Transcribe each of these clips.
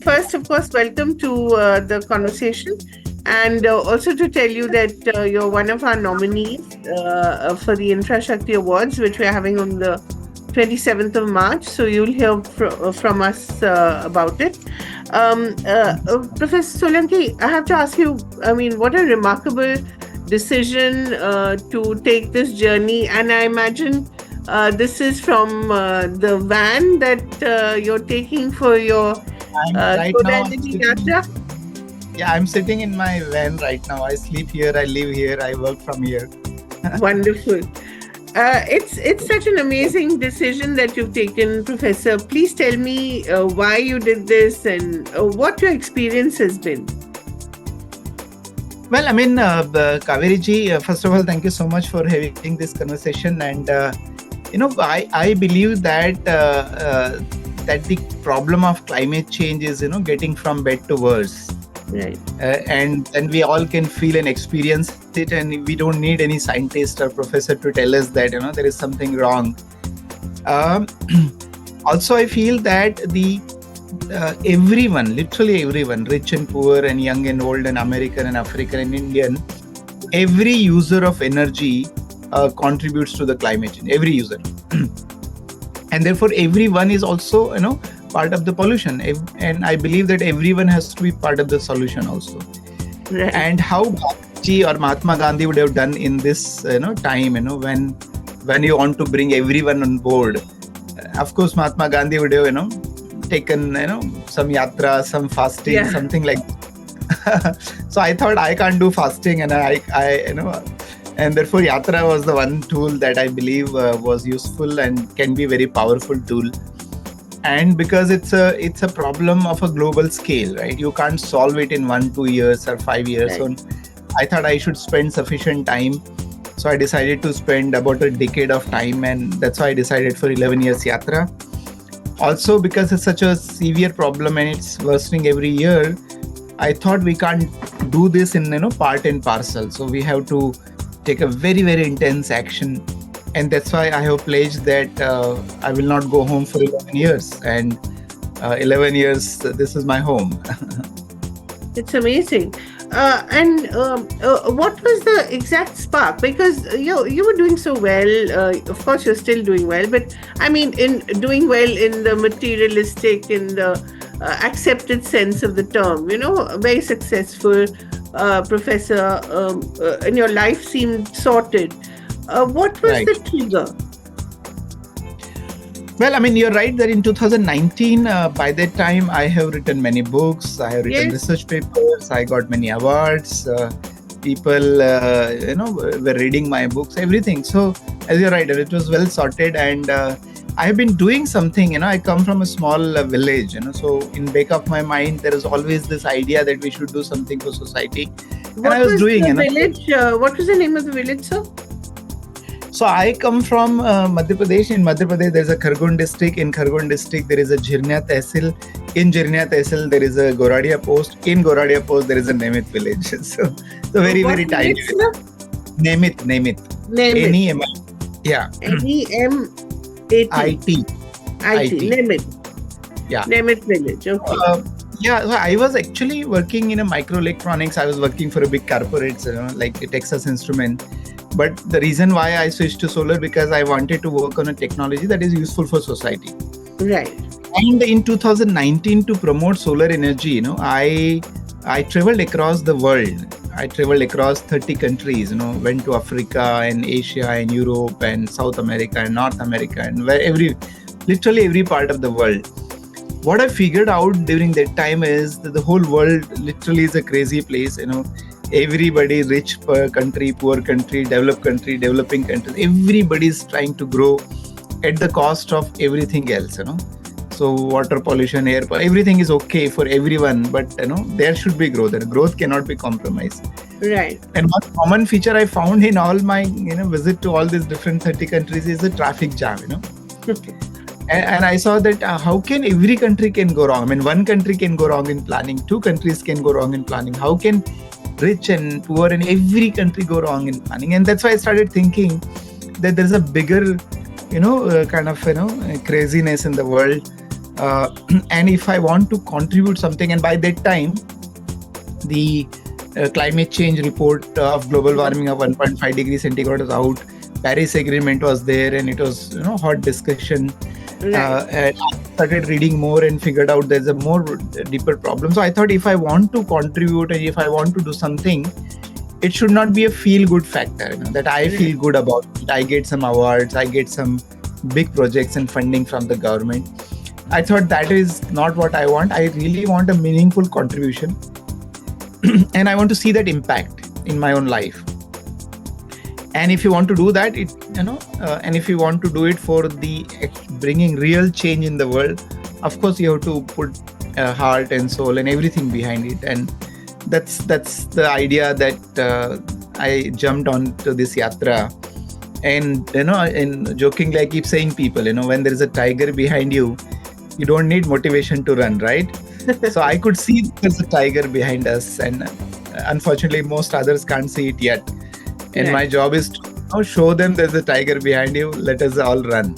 First, of course, welcome to the conversation. And also to tell you that you're one of our nominees for the InfraShakti Awards, which we're having on the 27th of March. So you'll hear from us about it. Professor Solanki, I have to ask you, I mean, what a remarkable decision to take this journey. And I imagine this is from the van that you're taking for your Energy Yatra. Yeah, I'm sitting in my van right now. I sleep here, I live here, I work from here. Wonderful. It's such an amazing decision that you've taken, Professor. Please tell me why you did this and what your experience has been. Well, I mean, Kaveri ji, first of all, thank you so much for having this conversation. And, I believe that that the problem of climate change is, getting from bad to worse. Right. And we all can feel and experience it, and we don't need any scientist or professor to tell us that there is something wrong. Also, I feel that everyone, literally everyone, rich and poor and young and old and American and African and Indian, every user of energy contributes to the climate change. Every user, and therefore everyone is also part of the pollution, and I believe that everyone has to be part of the solution also. Right. And how Gandhi or Mahatma Gandhi would have done in this time, when you want to bring everyone on board. Of course, Mahatma Gandhi would have taken some yatra, some fasting, something like that. So I thought I can't do fasting, and I and therefore yatra was the one tool that I believe was useful and can be a very powerful tool. And because it's a problem of a global scale, right? You can't solve it in 1-2 years or 5 years. Right. So I thought I should spend sufficient time. So I decided to spend about a decade of time, and that's why I decided for 11 years yatra. Also, because it's such a severe problem and it's worsening every year, I thought we can't do this in part and parcel. So we have to take a very, very intense action. And that's why I have pledged that I will not go home for 11 years. And 11 years, this is my home. It's amazing. And what was the exact spark? Because you were doing so well. Of course, you're still doing well. But I mean, in doing well in the materialistic, in the accepted sense of the term, very successful professor, and your life seemed sorted. What was the trigger? Well, I mean, you're right that in 2019, by that time, I have written many books. I have written research papers. I got many awards. People, were reading my books, everything. So, as you're right, it was well sorted. And I have been doing something. I come from a small village. So, in back of my mind, there is always this idea that we should do something for society. What and I was doing. The village? What was the name of the village, sir? So I come from Madhya Pradesh. In Madhya Pradesh, there is a Khargon district. In Khargon district, there is a Jhirnia Tehsil. In Jhirnia Tehsil, there is a Goradia post. In Goradia post, there is a Nemit village. So very, very tiny. Nemit. N-E-M-I. Yeah. N-E-M-A-T. Nemit. Yeah. Nemit village. Okay. So I was actually working in a microelectronics. I was working for a big corporate, like Texas Instrument. But the reason why I switched to solar, because I wanted to work on a technology that is useful for society. Right. And in 2019, to promote solar energy, I traveled across the world. I traveled across 30 countries, went to Africa and Asia and Europe and South America and North America and literally every part of the world. What I figured out during that time is that the whole world literally is a crazy place, Everybody, rich country, poor country, developed country, developing countries, everybody is trying to grow at the cost of everything else, So water pollution, air pollution, everything is okay for everyone, but there should be growth. And growth cannot be compromised. Right. And one common feature I found in all my visit to all these different 30 countries is the traffic jam, and I saw that how can every country can go wrong? I mean, one country can go wrong in planning, two countries can go wrong in planning. How can rich and poor and every country go wrong in planning? And that's why I started thinking that there's a bigger, craziness in the world. And if I want to contribute something, and by that time, the climate change report of global warming of 1.5 degrees centigrade was out. Paris Agreement was there, and it was hot discussion. And I started reading more and figured out there's a more deeper problem. So I thought if I want to contribute and if I want to do something, it should not be a feel-good factor, that I feel good about it. I get some awards, I get some big projects and funding from the government. I thought that is not what I want. I really want a meaningful contribution. And I want to see that impact in my own life. And if you want to do that, and if you want to do it for the bringing real change in the world, of course you have to put heart and soul and everything behind it. And that's the idea that I jumped on to this yatra. And and jokingly I keep saying people, when there is a tiger behind you, you don't need motivation to run, right? So I could see there's a tiger behind us, and unfortunately most others can't see it yet. And my job is to show them there's a tiger behind you. Let us all run.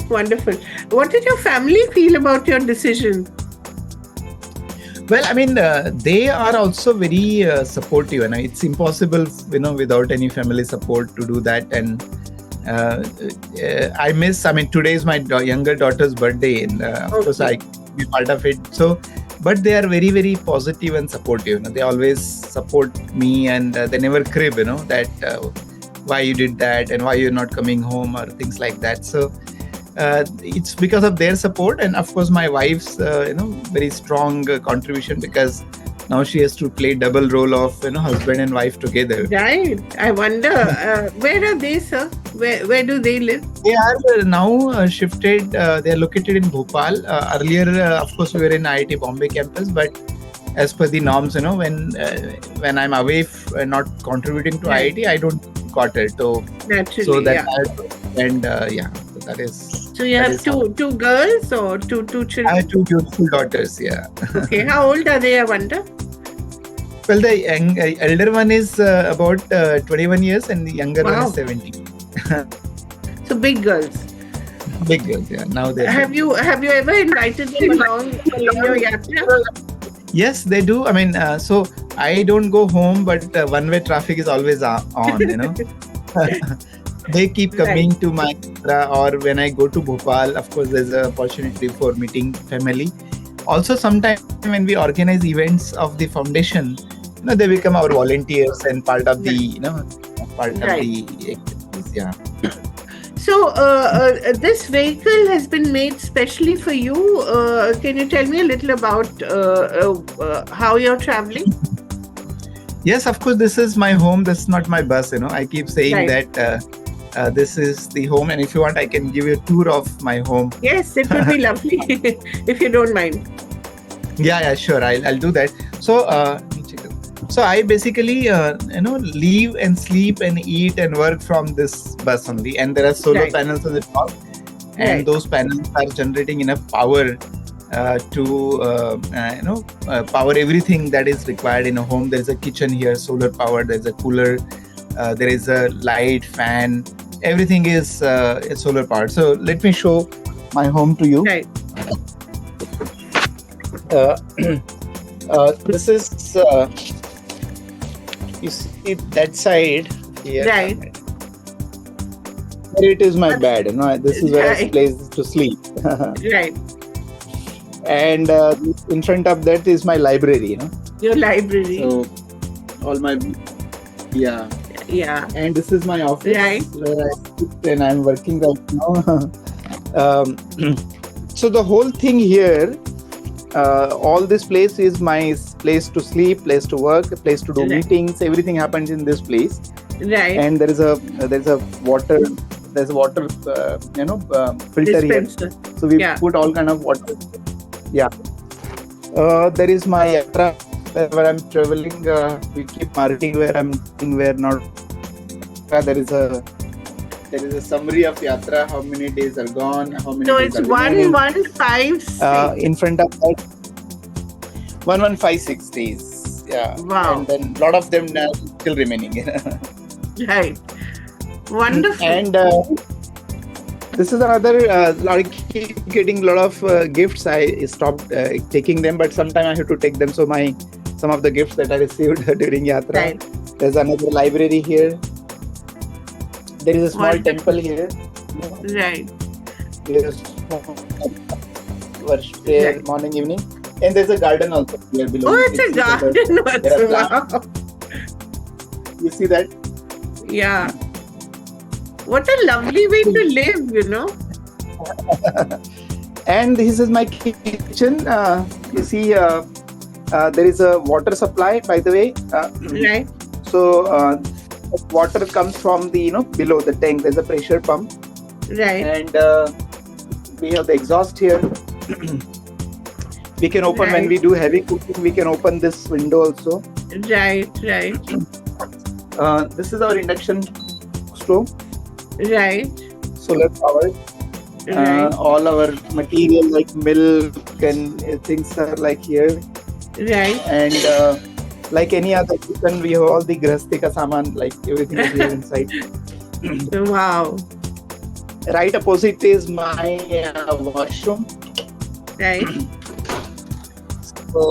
Wonderful. What did your family feel about your decision? Well, I mean, they are also very supportive, and it's impossible, without any family support to do that. And today is my younger daughter's birthday, and of course I be part of it. So, but they are very, very positive and supportive. They always support me, and they never crib, that why you did that and why you're not coming home or things like that. So it's because of their support, and of course my wife's very strong contribution, because now she has to play double role of husband and wife together. Right. I wonder where are they, sir? Where do they live? They are now shifted. They are located in Bhopal. Earlier, of course, we were in IIT Bombay campus, but as per the norms, when I'm away not contributing to IIT, I don't got it. So naturally, so that so that is. So you have two girls or two children? I have two beautiful daughters. Yeah. Okay. How old are they? I wonder. Well, the elder one is about 21 years, and the younger one is 17. So big girls. Big girls, yeah. Now they have you ever invited them along in your yatra? Yes, they do. I mean, so I don't go home, but one-way traffic is always on. They keep coming to my yatra, or when I go to Bhopal, of course, there's an opportunity for meeting family. Also, sometimes when we organize events of the foundation, they become our volunteers and part of the, of the activities. Yeah. So this vehicle has been made specially for you. Can you tell me a little about how you're traveling? Yes, of course, this is my home. This is not my bus. I keep saying that this is the home, and if you want, I can give you a tour of my home. Yes, it would be lovely if you don't mind. Yeah, sure. I'll do that. So I basically live and sleep and eat and work from this bus only, and there are solar panels on the top, and those panels are generating enough power to power everything that is required in a home. There is a kitchen here, solar power. There's a cooler. There is a light, fan. Everything is solar powered. So let me show my home to you. Right. This is you see that side here. Right. It is my bed. This is where I place to sleep. Right. And in front of that is my library. Your library. So all my Yeah. And this is my office, where I sit and I'm working right now. So the whole thing here, all this place is my place to sleep, place to work, place to do meetings. Everything happens in this place. Right. And there's a water filter here. So we put all kind of water. Yeah. There is my yatra where I'm traveling. We keep marking where I'm where not. There is a there is a summary of Yatra, how many days are gone, how many So days it's are remaining. 1156. In front of that, 1156 days. Yeah. Wow. And then a lot of them are still remaining. Right. Wonderful. And this is another, I keep getting a lot of gifts. I stopped taking them, but sometimes I have to take them. So some of the gifts that I received during Yatra. Right. There's another library here. There is a small Wonderful. temple here. Right. There is worship prayer, Right. morning, evening. And there's a garden also here below. Oh, You it's can a see that garden. there are Wow. plants. You see that? Yeah. What a lovely way to live, you know. And this is my kitchen. You see, there is a water supply, by the way. Right. So water comes from the below the tank. There's a pressure pump, Right. and we have the exhaust here. We can open when Right. we do heavy cooking. We can open this window also. Right. Right. This is our induction stove, Right. solar powered. Right. All our material like milk and things are like here. Right. And like any other kitchen, we have all the grahasti ka saman, like everything is here inside. Wow. Right opposite is my washroom. Right. So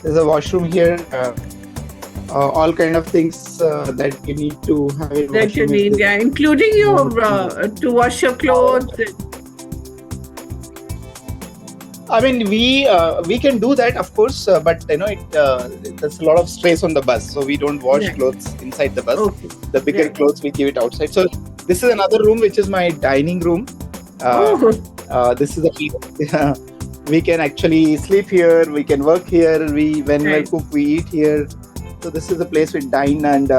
there's a washroom here. All kind of things that you need to have in That you washroom. need, yeah, including your to wash your clothes. I mean, we can do that, of course, but there's a lot of stress on the bus, so we don't wash Right. clothes inside the bus. Okay. The bigger Right. clothes we keep it outside. So this is another room, which is my dining room. Oh, This is a we can actually sleep here. We can work here. When we Right. cook, we eat here. So this is the place we dine, and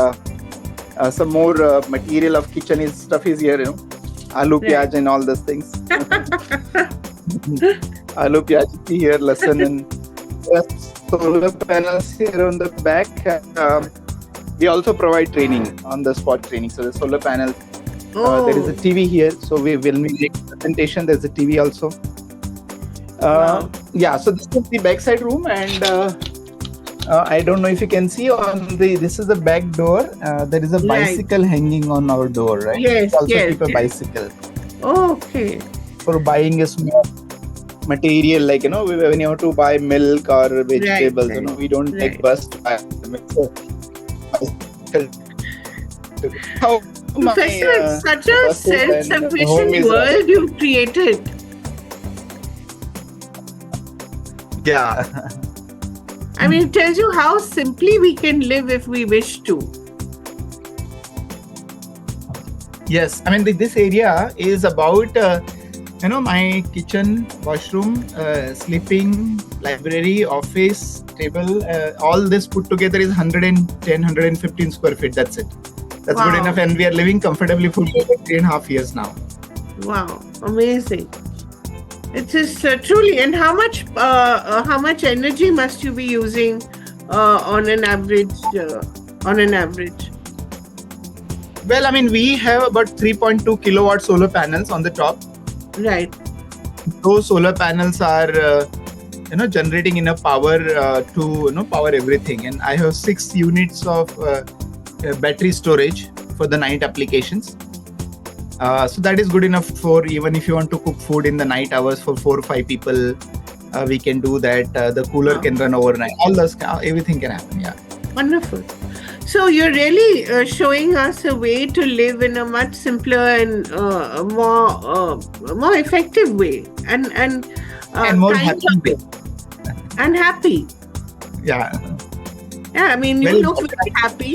some more material of kitchen stuff is here. Aloo Right. pyaj and all those things. Aloo pyaj here, lesson, and solar panels here on the back. We also provide training, on the spot training. So the solar panels. There is a TV here, so when we make presentation, there's a TV also. Wow. Yeah, so this is the backside room, and I don't know if you can see this is the back door. There is a Right. bicycle hanging on our door, right? Yes, We also yes, keep a yes. bicycle Okay. for buying a small material, like when you have to buy milk or vegetables. right, We don't take right. bus to buy milk. So, bicycle. How Professor, it's such a buses and home self-sufficient is world you've created. yeah. I mean, it tells you how simply we can live if we wish to. Yes, I mean this area is about my kitchen, washroom, sleeping, library, office, table. All this put together is 110, 115 square feet. That's it. That's Wow. good enough, and we are living comfortably for 3.5 years now. Wow, amazing! It is truly. And how much energy must you be using on an average? Well, I mean we have about 3.2 kilowatt solar panels on the top. Right. Those solar panels are generating enough power to power everything, and I have 6 units of battery storage for the night applications. So that is good enough for even if you want to cook food in the night hours for 4 or 5 people. We can do that. The cooler Wow. can run overnight. All those, everything can happen. Yeah. Wonderful. So you're really showing us a way to live in a much simpler and more effective way, and And more kind happy. of it. And happy. Yeah. Yeah, I mean, you Well, look very happy.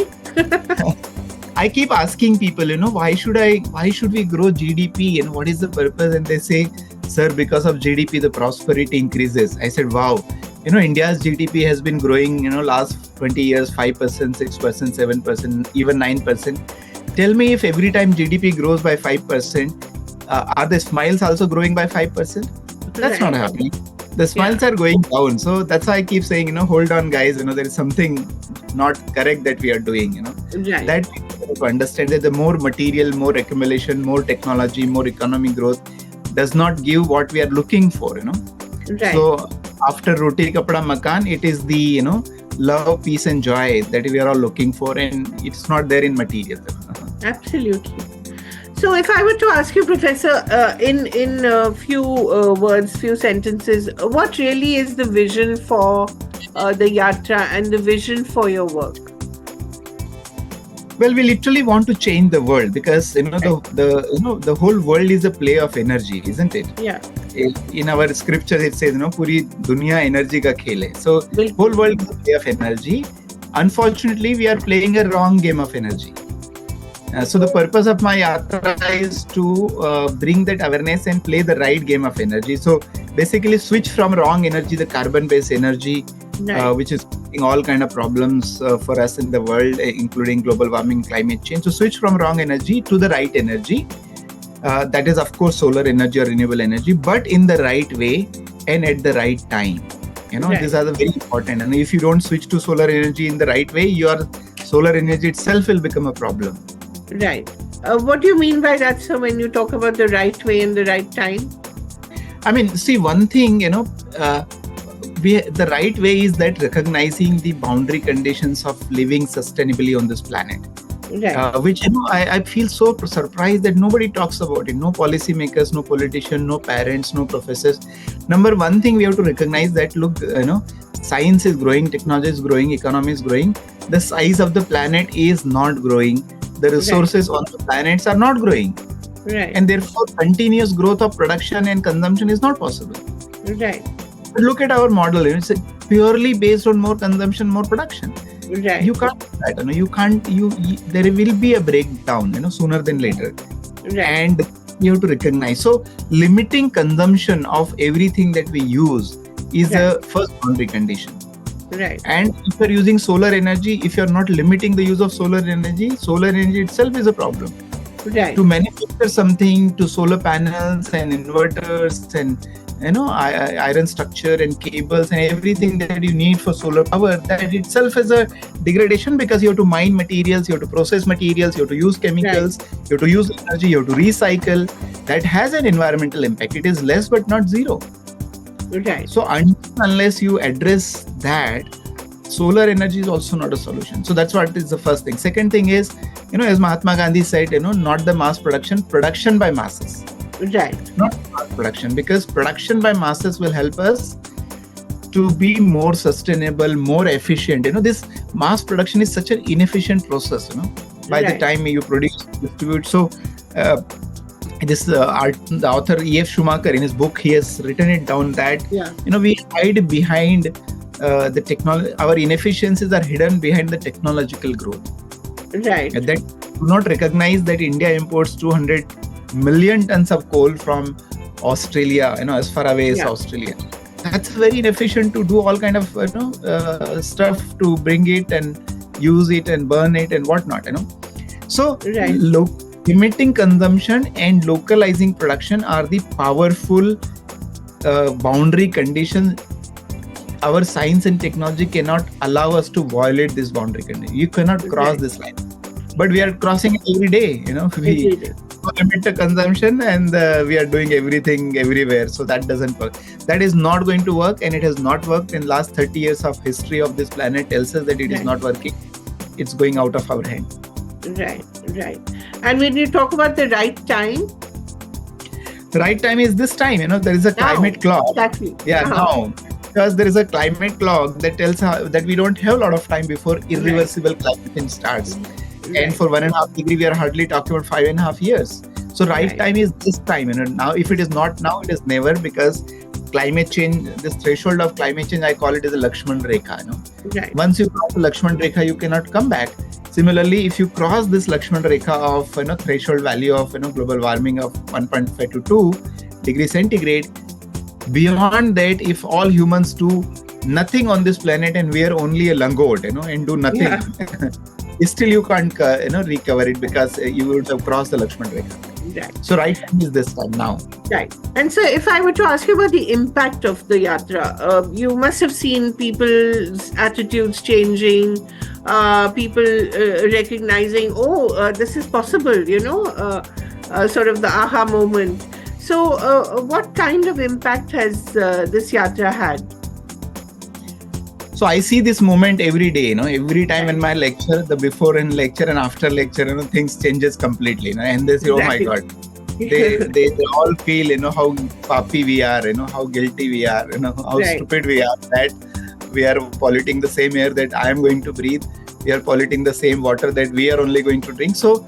I keep asking people, why should we grow GDP? What is the purpose? And they say, sir, because of GDP, the prosperity increases. I said, wow. India's GDP has been growing, last 20 years, 5%, 6%, 7%, even 9%. Tell me if every time GDP grows by 5%, are the smiles also growing by 5%? That's not happening. The smiles are going down. So that's why I keep saying, hold on, guys, there is something not correct that we are doing, Right. That to understand that the more material, more accumulation, more technology, more economic growth does not give what we are looking for, Right. So after roti, kapda, makan, it is the, love, peace and joy that we are all looking for, and it's not there in material. Absolutely. So, if I were to ask you, Professor, in a few words, few sentences, what really is the vision for the Yatra and the vision for your work? Well, we literally want to change the world because the whole world is a play of energy, isn't it? Yeah. In our scripture, it says, "Puri dunya energy ka khel hai." So, whole world is a play of energy. Unfortunately, we are playing a wrong game of energy. So the purpose of my yatra is to bring that awareness and play the right game of energy. So basically switch from wrong energy, the carbon-based energy, which is causing all kind of problems for us in the world, including global warming, climate change. So switch from wrong energy to the right energy. That is, of course, solar energy or renewable energy, but in the right way and at the right time. These are the very important. And if you don't switch to solar energy in the right way, your solar energy itself will become a problem. Right. What do you mean by that, sir, when you talk about the right way and the right time? I mean, see, one thing, the right way is that recognizing the boundary conditions of living sustainably on this planet. Right. Which, I feel so surprised that nobody talks about it. No policymakers, no politicians, no parents, no professors. Number one thing we have to recognize that, look, science is growing, technology is growing, economy is growing. The size of the planet is not growing. The resources on the planets are not growing. Right. And therefore, continuous growth of production and consumption is not possible. Right. But look at our model. It's purely based on more consumption, more production. Right. You can't do that. You can't. There will be a breakdown. Sooner than later. Right. And you have to recognize. So, limiting consumption of everything that we use is the first boundary condition. Right. And if you're using solar energy, if you're not limiting the use of solar energy itself is a problem. Right. To manufacture something, to solar panels and inverters and iron structure and cables and everything that you need for solar power, that itself is a degradation because you have to mine materials, you have to process materials, you have to use chemicals, you have to use energy, you have to recycle. That has an environmental impact. It is less but not zero. Right. So unless you address that, solar energy is also not a solution. So that's what is the first thing. Second thing is, as Mahatma Gandhi said, not the mass production by masses. Right. Not mass production, because production by masses will help us to be more sustainable, more efficient. This mass production is such an inefficient process, by the time you produce, distribute. So the author E.F. Schumacher, in his book, he has written it down that we hide behind the technology. Our inefficiencies are hidden behind the technological growth. Right. That do not recognize that India imports 200 million tons of coal from Australia, as far away as Australia. That's very inefficient to do all kind of stuff to bring it and use it and burn it and whatnot. So limiting consumption and localizing production are the powerful boundary conditions. Our science and technology cannot allow us to violate this boundary condition. You cannot cross this line. But we are crossing it every day. We limit the consumption and we are doing everything everywhere. So that doesn't work. That is not going to work, and it has not worked in last 30 years of history of this planet tells us that it is not working. It's going out of our hand. Right. And when you talk about the right time? The right time is this time. There is a climate clock. Exactly. Now. Because there is a climate clock that tells that we don't have a lot of time before irreversible climate change starts. And for 1.5 degree, we are hardly talking about 5.5 years. So time is this time. Now, if it is not now, it is never, because climate change, this threshold of climate change, I call it as a Lakshman Rekha. Once you cross the Lakshman Rekha, you cannot come back. Similarly, if you cross this Lakshman Rekha of threshold value of global warming of 1.5 to 2 degrees centigrade, beyond that, if all humans do nothing on this planet and we are only a langot, and do nothing, still you can't recover it, because you would have crossed the Lakshman Rekha. Right. So right time is this time now. Right. And so if I were to ask you about the impact of the Yatra, you must have seen people's attitudes changing. people recognizing, oh, this is possible, sort of the aha moment. So, what kind of impact has this yatra had? So I see this moment every day, every time in my lecture, the before and lecture and after lecture, things changes completely, and they say, oh my God, they all feel, how papi we are, how guilty we are, how stupid we are, that we are polluting the same air that I am going to breathe. We are polluting the same water that we are only going to drink. So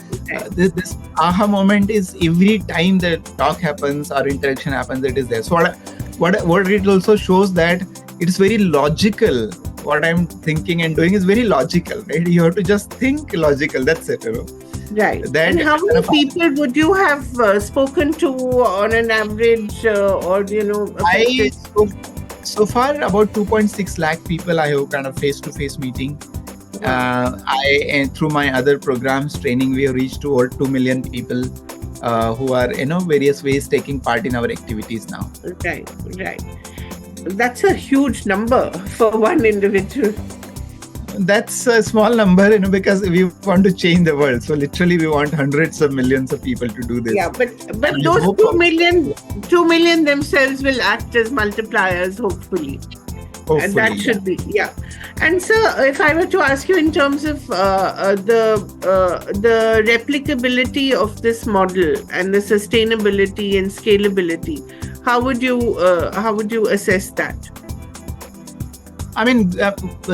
this aha moment is every time the talk happens or interaction happens, it is there. So what it also shows that it is very logical. What I'm thinking and doing is very logical, right? You have to just think logical. That's it, Right. And how many people would you have spoken to on an average, So far, about 2.6 lakh people I have kind of face-to-face meeting. And through my other programs, training, we have reached to over 2 million people who are, various ways taking part in our activities now. Right. That's a huge number for one individual. That's a small number, because we want to change the world. So literally, we want hundreds of millions of people to do this. Yeah, but those 2 million themselves will act as multipliers, hopefully. And that should be, yeah. And so, if I were to ask you in terms of the replicability of this model and the sustainability and scalability, how would you assess that? I mean,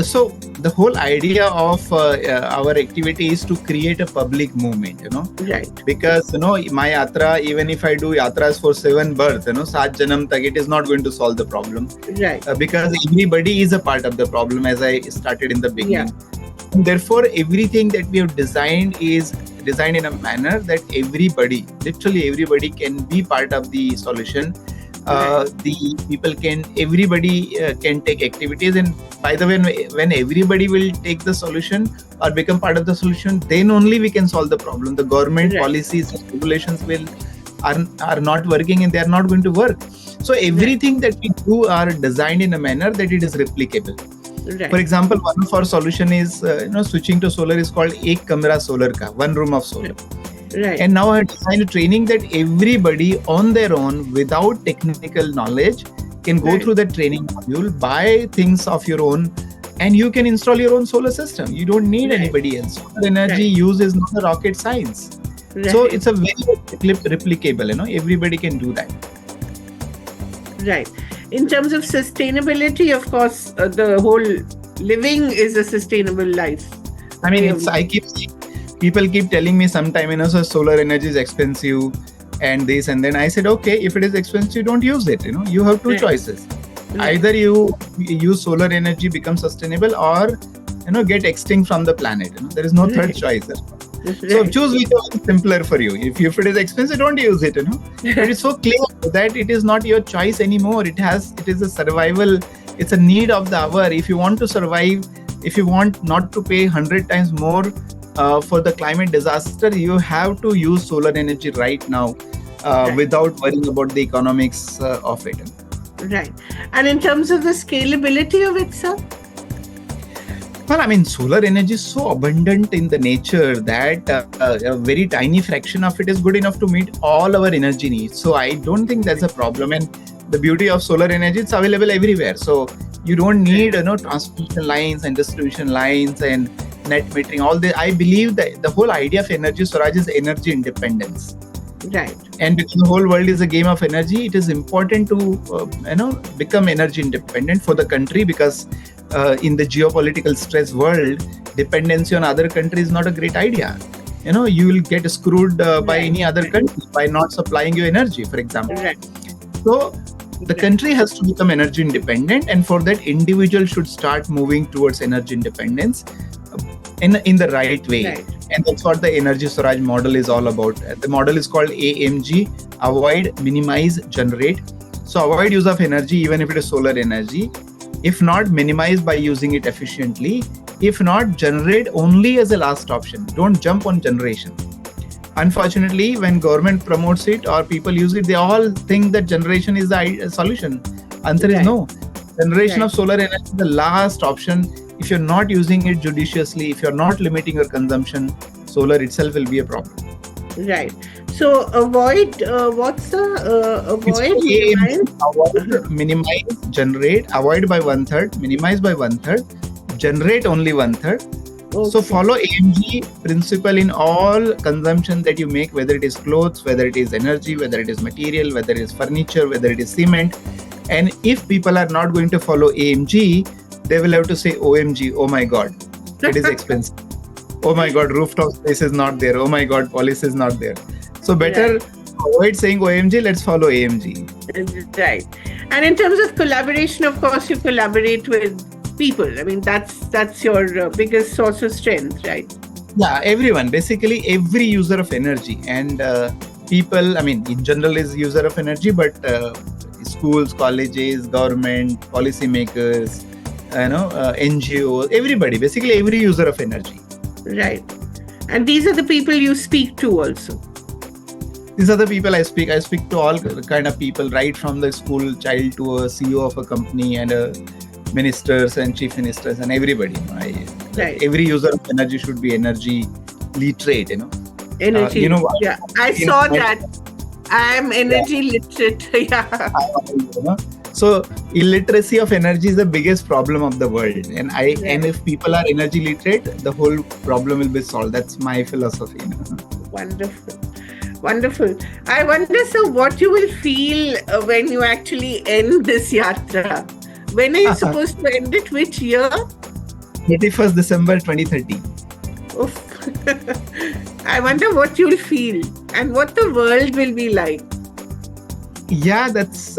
so the whole idea of our activity is to create a public movement, Right. Because, my yatra, even if I do yatras for 7 births, 7 janam tak, it is not going to solve the problem. Right. Because everybody is a part of the problem, as I started in the beginning. Yeah. And therefore, everything that we have designed is designed in a manner that literally everybody can be part of the solution. Everybody can take activities, and by the way, when everybody will take the solution or become part of the solution, then only we can solve the problem. The government policies and regulations are not working, and they are not going to work. So everything that we do are designed in a manner that it is replicable. Right. For example, one of our solution is switching to solar is called Ek Kamra Solar Ka, one room of solar. Right. And now I designed a training that everybody on their own, without technical knowledge, can go through the training module, buy things of your own, and you can install your own solar system. You don't need anybody else. Solar energy use is not a rocket science. So it's a very replicable, everybody can do that. Right. In terms of sustainability, of course, the whole living is a sustainable life. I mean, people keep telling me sometime, so solar energy is expensive and this, and then I said, okay, if it is expensive, don't use it. You have two choices. Either you use solar energy, become sustainable, or get extinct from the planet. There is no third choice. So choose which one is simpler for you. If it is expensive, don't use it. It is so clear that it is not your choice anymore. It is a survival. It's a need of the hour. If you want to survive, if you want not to pay 100 times more for the climate disaster, you have to use solar energy right now without worrying about the economics of it. Right. And in terms of the scalability of it, sir? Well, I mean, solar energy is so abundant in the nature that a very tiny fraction of it is good enough to meet all our energy needs. So I don't think that's a problem. And the beauty of solar energy, it's available everywhere. So you don't need transmission lines and distribution lines and net metering. All this. I believe that the whole idea of energy storage is energy independence. Right. And because the whole world is a game of energy, it is important to become energy independent for the country, because in the geopolitical stress world, dependency on other countries is not a great idea. You will get screwed by any other country by not supplying you energy, for example. Right. So the country has to become energy independent, and for that, individual should start moving towards energy independence in the right way. Right. And that's what the energy storage model is all about. The model is called AMG: avoid, minimize, generate. So avoid use of energy, even if it is solar energy. If not, minimize by using it efficiently. If not, generate only as a last option. Don't jump on generation. Unfortunately, when government promotes it or people use it, they all think that generation is the solution. Answer is no. Generation Right. of solar energy is the last option. If you're not using it judiciously, if you're not limiting your consumption, solar itself will be a problem. Right. So avoid, what's the It's avoid, AMC, minimize? avoid, minimize, generate, avoid by one third, minimize by one third, generate only one third. So Okay. follow AMG principle in all consumption that you make, whether it is clothes, whether it is energy, whether it is material, whether it is furniture, whether it is cement. And if people are not going to follow AMG, they will have to say OMG, oh my God, it is expensive. Oh my God, rooftop space is not there. Oh my God, policy is not there. So better avoid saying OMG, let's follow AMG. Right. And in terms of collaboration, of course, you collaborate with people. I mean, that's your biggest source of strength, right? Yeah, everyone, basically every user of energy. And people, I mean, in general is user of energy, but schools, colleges, government, policymakers, NGOs, everybody, basically every user of energy. Right. And these are the people you speak to also. These are the people I speak. I speak to all kind of people, right from the school child to a CEO of a company and ministers and chief ministers and everybody. Right. Every user of energy should be energy literate. Energy. Yeah, I saw that. I am energy literate. Yeah. So illiteracy of energy is the biggest problem of the world, and and if people are energy literate, the whole problem will be solved. That's my philosophy. Wonderful. Wonderful. I wonder, sir, what you will feel when you actually end this yatra. When are you supposed to end it? Which year? 31st December 2030. Oof. I wonder what you'll feel and what the world will be like. Yeah, that's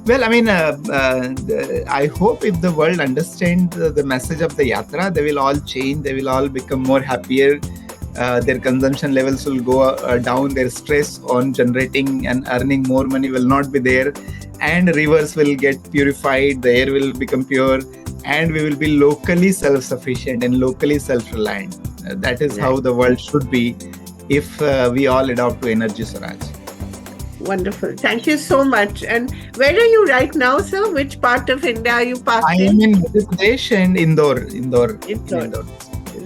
well. I mean, I hope if the world understands the message of the yatra, they will all change. They will all become more happier. Their consumption levels will go down. Their stress on generating and earning more money will not be there, and rivers will get purified. The air will become pure, and we will be locally self-sufficient and locally self-reliant. That is how the world should be if we all adopt to Energy Swaraj. Wonderful. Thank you so much. And where are you right now, sir? Which part of India are you parked I am in Madhya Pradesh and Indore. Indore.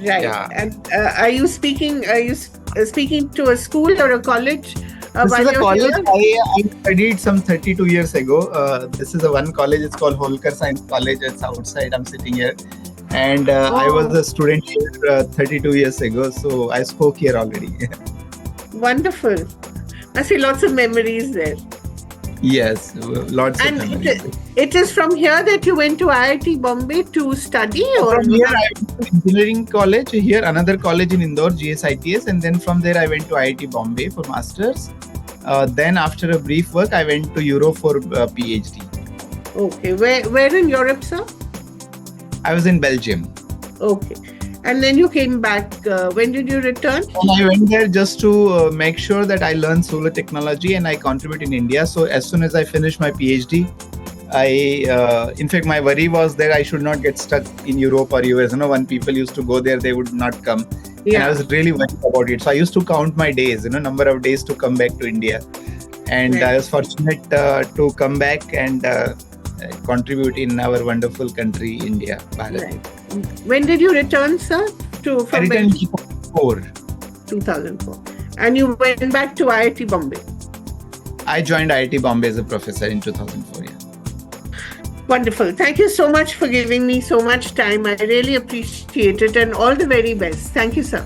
Right. Yeah. And are you speaking to a school or a college? This is a college I studied some 32 years ago. This is a one college. It's called Holkar Science College. It's outside. I'm sitting here. And I was a student here 32 years ago. So I spoke here already. Wonderful. I see lots of memories there. Yes, lots of memories. It is from here that you went to IIT Bombay to study? Or from here I went to engineering college. Here another college in Indore, GSITS. And then from there I went to IIT Bombay for masters. Then after a brief work, I went to Europe for PhD. Okay. Where in Europe, sir? I was in Belgium. Okay. And then you came back. When did you return? And I went there just to make sure that I learn solar technology and I contribute in India. So as soon as I finished my PhD, in fact, my worry was that I should not get stuck in Europe or US. When people used to go there, they would not come. Yeah. And I was really worried about it. So I used to count my days, number of days to come back to India. And I was fortunate to come back and contribute in our wonderful country, India, Bharat. Right. When did you return, sir? I returned in 2004. 2004. And you went back to IIT Bombay? I joined IIT Bombay as a professor in 2004. Yeah. Wonderful. Thank you so much for giving me so much time. I really appreciate it, and all the very best. Thank you, sir.